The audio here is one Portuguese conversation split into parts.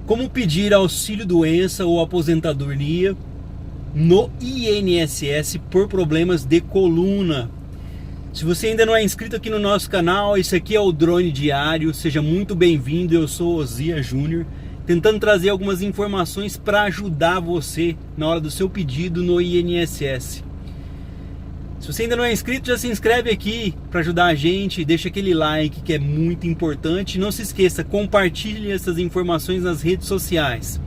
Como pedir auxílio-doença ou aposentadoria no INSS por problemas de coluna. Se você ainda não é inscrito aqui no nosso canal, esse aqui é o Drone Diário, seja muito bem-vindo. Eu sou Ozia Júnior, tentando trazer algumas informações para ajudar você na hora do seu pedido no INSS. Se você ainda não é inscrito, já se inscreve aqui para ajudar a gente, deixa aquele like que é muito importante. Não se esqueça, compartilhe essas informações nas redes sociais.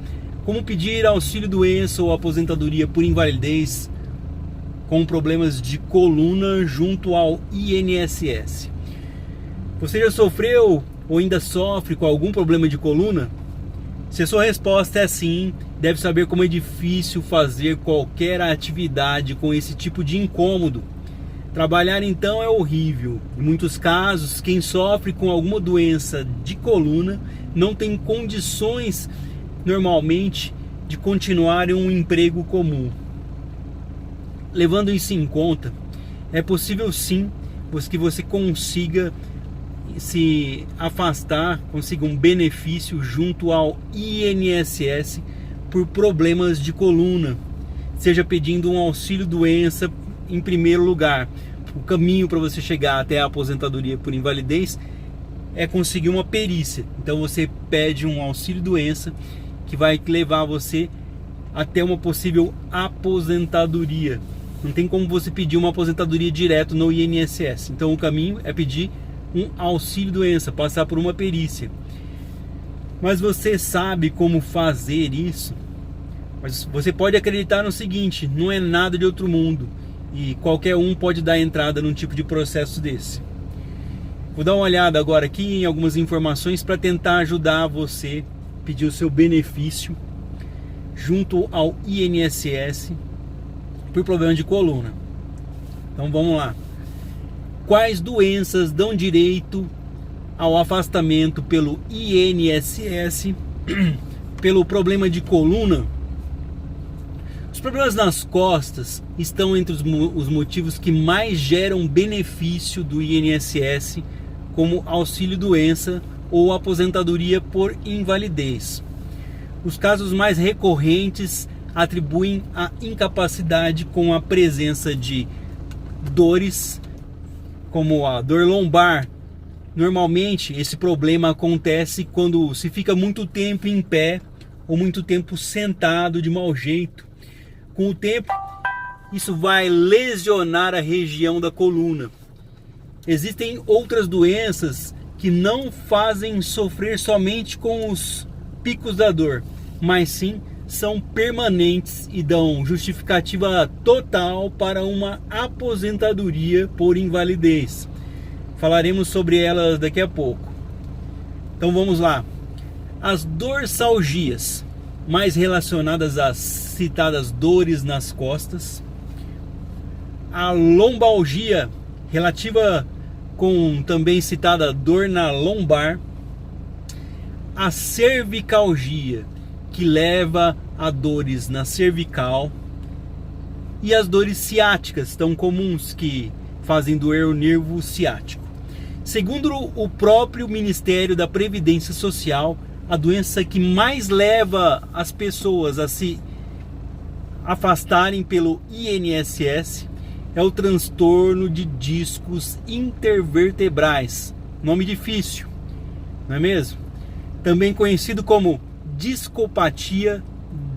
Como pedir auxílio-doença ou aposentadoria por invalidez com problemas de coluna junto ao INSS. Você já sofreu ou ainda sofre com algum problema de coluna? Se a sua resposta é sim, deve saber como é difícil fazer qualquer atividade com esse tipo de incômodo. Trabalhar então é horrível. Em muitos casos, quem sofre com alguma doença de coluna não tem condições normalmente de continuar em um emprego comum. Levando isso em conta, é possível sim que você consiga se afastar, consiga um benefício junto ao INSS por problemas de coluna, seja pedindo um auxílio-doença em primeiro lugar. O caminho para você chegar até a aposentadoria por invalidez é conseguir uma perícia. Então você pede um auxílio-doença que vai levar você até uma possível aposentadoria. Não tem como você pedir uma aposentadoria direto no INSS. Então o caminho é pedir um auxílio-doença, passar por uma perícia. Mas você sabe como fazer isso? Mas você pode acreditar no seguinte: não é nada de outro mundo e qualquer um pode dar entrada num tipo de processo desse. Vou dar uma olhada agora aqui em algumas informações para tentar ajudar você a pedir o seu benefício junto ao INSS por problema de coluna. Então vamos lá. Quais doenças dão direito ao afastamento pelo INSS pelo problema de coluna? Os problemas nas costas estão entre os motivos que mais geram benefício do INSS, como auxílio-doença ou aposentadoria por invalidez. Os casos mais recorrentes atribuem a incapacidade com a presença de dores, como a dor lombar. Normalmente esse problema acontece quando se fica muito tempo em pé ou muito tempo sentado de mau jeito. Com o tempo, isso vai lesionar a região da coluna. Existem outras doenças que não fazem sofrer somente com os picos da dor, mas sim são permanentes e dão justificativa total para uma aposentadoria por invalidez. Falaremos sobre elas daqui a pouco. Então vamos lá. As dorsalgias, mais relacionadas às citadas dores nas costas. A lombalgia, relativa com também citada dor na lombar. A cervicalgia, que leva a dores na cervical. E as dores ciáticas, tão comuns, que fazem doer o nervo ciático. Segundo o próprio Ministério da Previdência Social, a doença que mais leva as pessoas a se afastarem pelo INSS é o transtorno de discos intervertebrais. Nome difícil, não é mesmo? Também conhecido como discopatia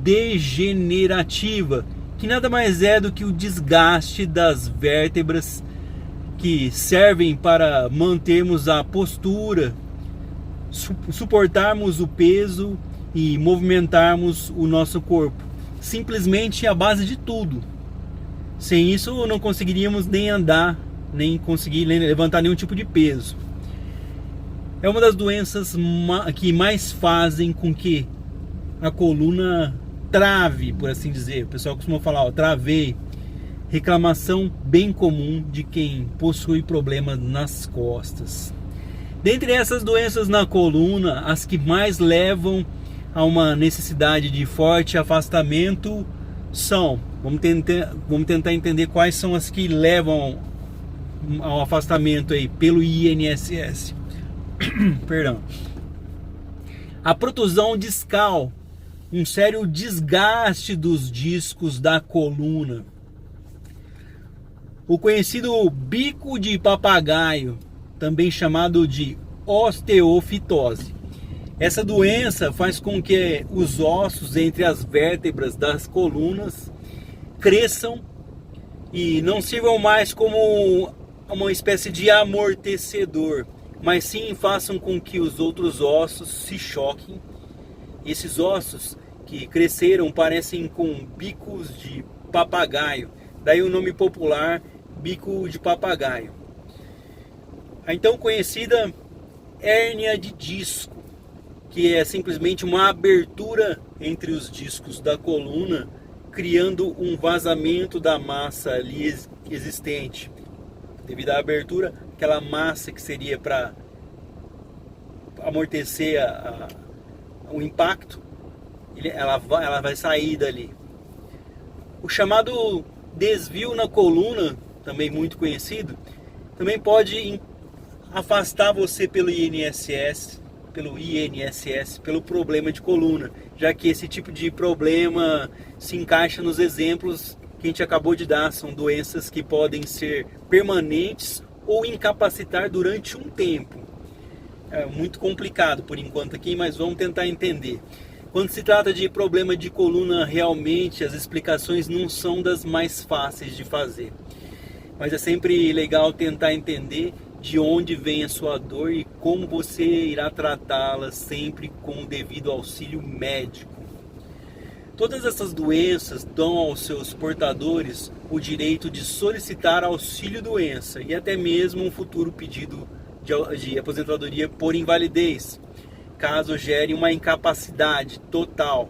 degenerativa, que nada mais é do que o desgaste das vértebras que servem para mantermos a postura, suportarmos o peso e movimentarmos o nosso corpo. Simplesmente a base de tudo. Sem isso não conseguiríamos nem andar, nem conseguir levantar nenhum tipo de peso. É uma das doenças que mais fazem com que a coluna trave, por assim dizer. O pessoal costuma falar, ó, travei. Reclamação bem comum de quem possui problemas nas costas. Dentre essas doenças na coluna, as que mais levam a uma necessidade de forte afastamento são, vamos tentar entender quais são as que levam ao afastamento aí pelo INSS. Perdão. A protusão discal, um sério desgaste dos discos da coluna. O conhecido bico de papagaio, também chamado de osteofitose. Essa doença faz com que os ossos entre as vértebras das colunas cresçam e não sirvam mais como uma espécie de amortecedor, mas sim façam com que os outros ossos se choquem. Esses ossos que cresceram parecem com bicos de papagaio, daí o nome popular bico de papagaio. A então conhecida hérnia de disco, que é simplesmente uma abertura entre os discos da coluna, criando um vazamento da massa ali existente. Devido à abertura, aquela massa que seria para amortecer o impacto, ela vai sair dali. O chamado desvio na coluna, também muito conhecido, também pode afastar você pelo INSS, pelo problema de coluna, já que esse tipo de problema se encaixa nos exemplos que a gente acabou de dar. São doenças que podem ser permanentes ou incapacitar durante um tempo. É muito complicado por enquanto aqui, mas vamos tentar entender. Quando se trata de problema de coluna, realmente as explicações não são das mais fáceis de fazer. Mas é sempre legal tentar entender de onde vem a sua dor e como você irá tratá-la, sempre com o devido auxílio médico. Todas essas doenças dão aos seus portadores o direito de solicitar auxílio-doença e até mesmo um futuro pedido de aposentadoria por invalidez, caso gere uma incapacidade total.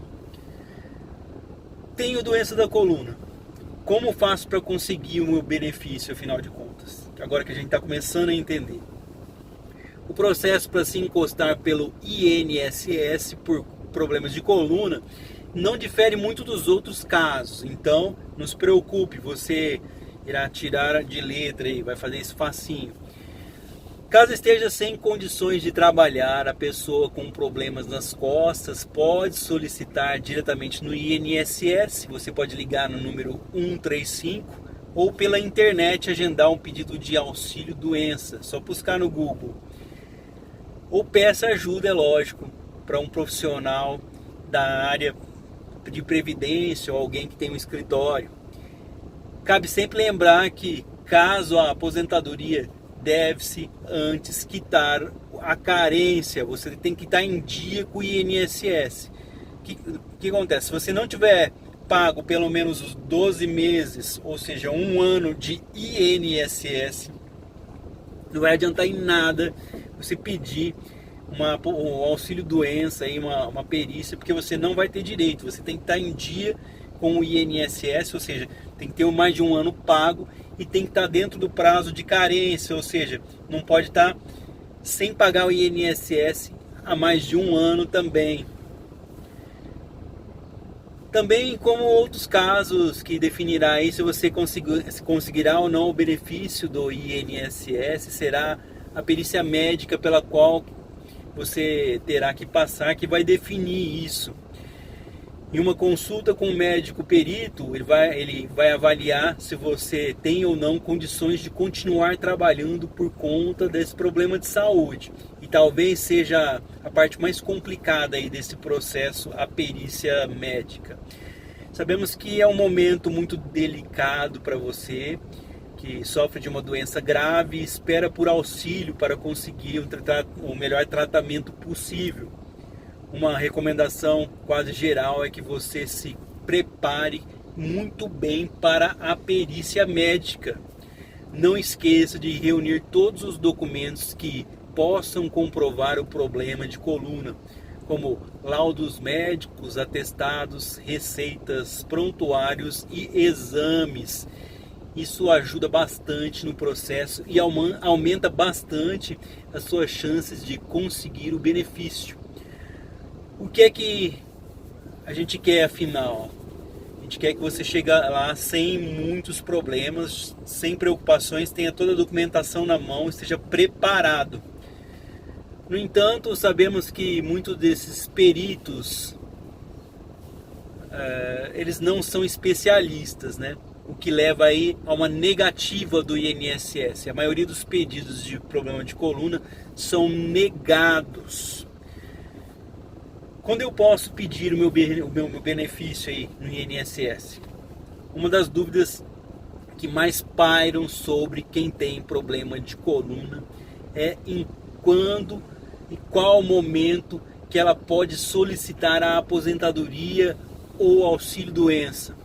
Tenho doença da coluna. Como faço para conseguir o meu benefício, afinal de contas? Agora que a gente está começando a entender. O processo para se encostar pelo INSS por problemas de coluna não difere muito dos outros casos. Então, não se preocupe, você irá tirar de letra e vai fazer isso facinho. Caso esteja sem condições de trabalhar, a pessoa com problemas nas costas pode solicitar diretamente no INSS. Você pode ligar no número 135 ou pela internet agendar um pedido de auxílio doença. Só buscar no Google. Ou peça ajuda, é lógico, para um profissional da área de previdência ou alguém que tem um escritório. Cabe sempre lembrar que, caso a aposentadoria, deve-se antes quitar a carência. Você tem que estar em dia com o INSS. O que acontece? Se você não tiver pago pelo menos os 12 meses, ou seja, um ano de INSS, não vai adiantar em nada você pedir um auxílio doença, uma perícia, porque você não vai ter direito. Você tem que estar em dia com o INSS, ou seja, tem que ter mais de um ano pago e tem que estar dentro do prazo de carência, ou seja, não pode estar sem pagar o INSS há mais de um ano também. Também, como outros casos que definirá aí se você conseguirá ou não o benefício do INSS, será a perícia médica pela qual você terá que passar, que vai definir isso. Em uma consulta com o médico perito, ele vai avaliar se você tem ou não condições de continuar trabalhando por conta desse problema de saúde. E talvez seja a parte mais complicada aí desse processo, a perícia médica. Sabemos que é um momento muito delicado para você, que sofre de uma doença grave e espera por auxílio para conseguir o melhor tratamento possível. Uma recomendação quase geral é que você se prepare muito bem para a perícia médica. Não esqueça de reunir todos os documentos que possam comprovar o problema de coluna, como laudos médicos, atestados, receitas, prontuários e exames. Isso ajuda bastante no processo e aumenta bastante as suas chances de conseguir o benefício. O que é que a gente quer afinal? A gente quer que você chegue lá sem muitos problemas, sem preocupações, tenha toda a documentação na mão, esteja preparado. No entanto, sabemos que muitos desses peritos, eles não são especialistas, né? O que leva aí a uma negativa do INSS. A maioria dos pedidos de problema de coluna são negados. Quando eu posso pedir o meu benefício aí no INSS? Uma das dúvidas que mais pairam sobre quem tem problema de coluna é em quando e qual momento que ela pode solicitar a aposentadoria ou auxílio-doença.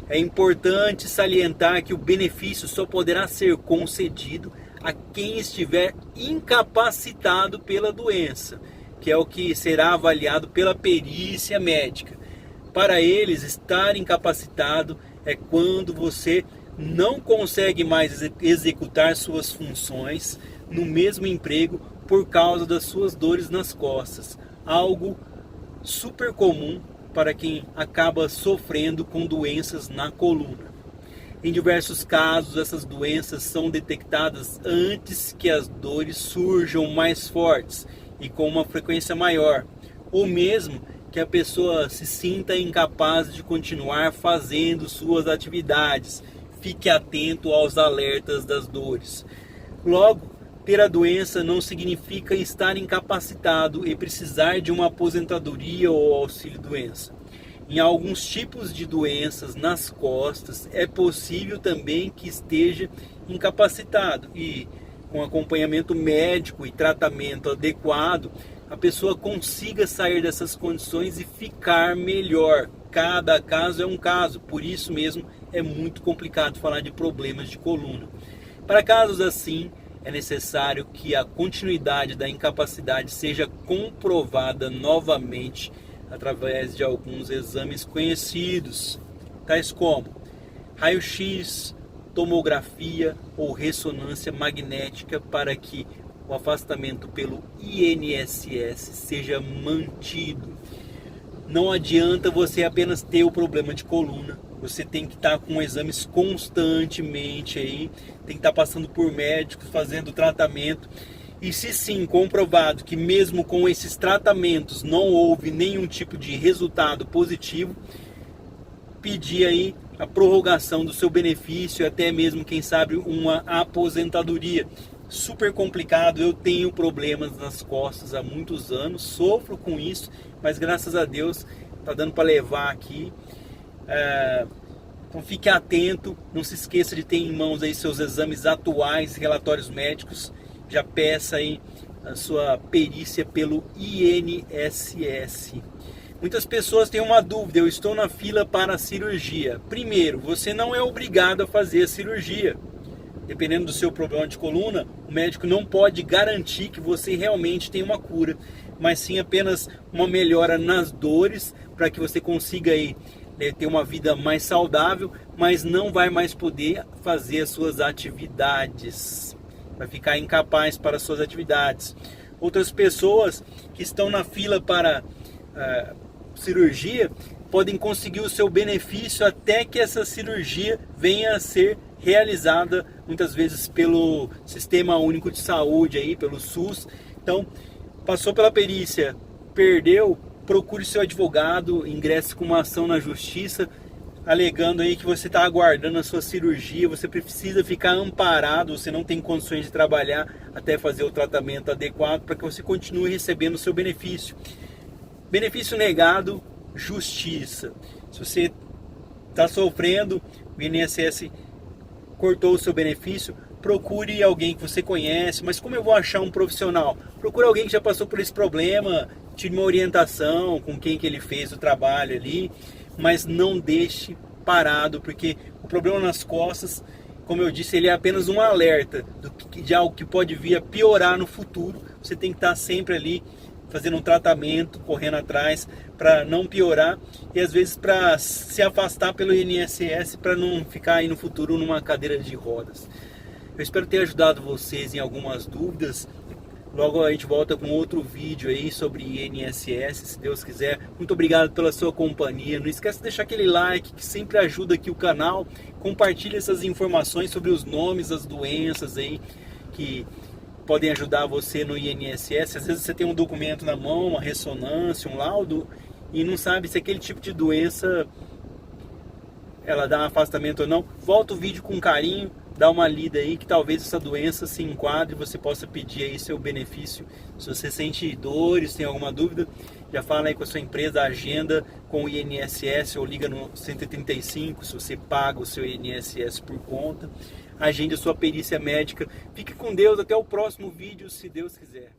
É importante salientar que o benefício só poderá ser concedido a quem estiver incapacitado pela doença, que é o que será avaliado pela perícia médica. Para eles, estar incapacitado é quando você não consegue mais executar suas funções no mesmo emprego por causa das suas dores nas costas, algo super comum para quem acaba sofrendo com doenças na coluna. Em diversos casos, essas doenças são detectadas antes que as dores surjam mais fortes e com uma frequência maior, ou mesmo que a pessoa se sinta incapaz de continuar fazendo suas atividades. Fique atento aos alertas das dores. Logo, ter a doença não significa estar incapacitado e precisar de uma aposentadoria ou auxílio-doença. Em alguns tipos de doenças nas costas, é possível também que esteja incapacitado e, com acompanhamento médico e tratamento adequado, a pessoa consiga sair dessas condições e ficar melhor. Cada caso é um caso, por isso mesmo é muito complicado falar de problemas de coluna. Para casos assim, é necessário que a continuidade da incapacidade seja comprovada novamente através de alguns exames conhecidos, tais como raio-x, tomografia ou ressonância magnética, para que o afastamento pelo INSS seja mantido. Não adianta você apenas ter o problema de coluna, você tem que estar com exames constantemente aí, tem que estar passando por médicos, fazendo tratamento. E se sim comprovado que mesmo com esses tratamentos não houve nenhum tipo de resultado positivo, pedir aí a prorrogação do seu benefício, até mesmo, quem sabe, uma aposentadoria. Super complicado, eu tenho problemas nas costas há muitos anos, sofro com isso, mas graças a Deus está dando para levar aqui. Então fique atento, não se esqueça de ter em mãos aí seus exames atuais, relatórios médicos, já peça aí a sua perícia pelo INSS. Muitas pessoas têm uma dúvida: eu estou na fila para a cirurgia. Primeiro, você não é obrigado a fazer a cirurgia. Dependendo do seu problema de coluna, o médico não pode garantir que você realmente tem uma cura, mas sim apenas uma melhora nas dores, para que você consiga aí, ter uma vida mais saudável, mas não vai mais poder fazer as suas atividades. Vai ficar incapaz para as suas atividades. Outras pessoas que estão na fila para cirurgia podem conseguir o seu benefício até que essa cirurgia venha a ser realizada, muitas vezes pelo Sistema Único de Saúde, aí, pelo SUS. Então, passou pela perícia, perdeu, procure seu advogado, ingresse com uma ação na justiça, alegando aí que você está aguardando a sua cirurgia, você precisa ficar amparado, você não tem condições de trabalhar até fazer o tratamento adequado para que você continue recebendo o seu benefício. Benefício negado, justiça. Se você está sofrendo, o INSS cortou o seu benefício, procure alguém que você conhece. Mas como eu vou achar um profissional? Procure alguém que já passou por esse problema, tire uma orientação com quem que ele fez o trabalho ali, mas não deixe parado, porque o problema nas costas, como eu disse, ele é apenas um alerta de algo que pode vir a piorar no futuro. Você tem que estar sempre ali fazendo um tratamento, correndo atrás para não piorar e às vezes para se afastar pelo INSS, para não ficar aí no futuro numa cadeira de rodas. Eu espero ter ajudado vocês em algumas dúvidas. Logo a gente volta com outro vídeo aí sobre INSS, se Deus quiser. Muito obrigado pela sua companhia. Não esquece de deixar aquele like que sempre ajuda aqui o canal. Compartilhe essas informações sobre os nomes das doenças aí que podem ajudar você no INSS. Às vezes você tem um documento na mão, uma ressonância, um laudo, e não sabe se aquele tipo de doença ela dá um afastamento ou não. Volta o vídeo com carinho, dá uma lida aí, que talvez essa doença se enquadre e você possa pedir aí seu benefício. Se você sente dores, tem alguma dúvida, já fala aí com a sua empresa, agenda com o INSS ou liga no 135 se você paga o seu INSS por conta. Agende a sua perícia médica. Fique com Deus, até o próximo vídeo, se Deus quiser.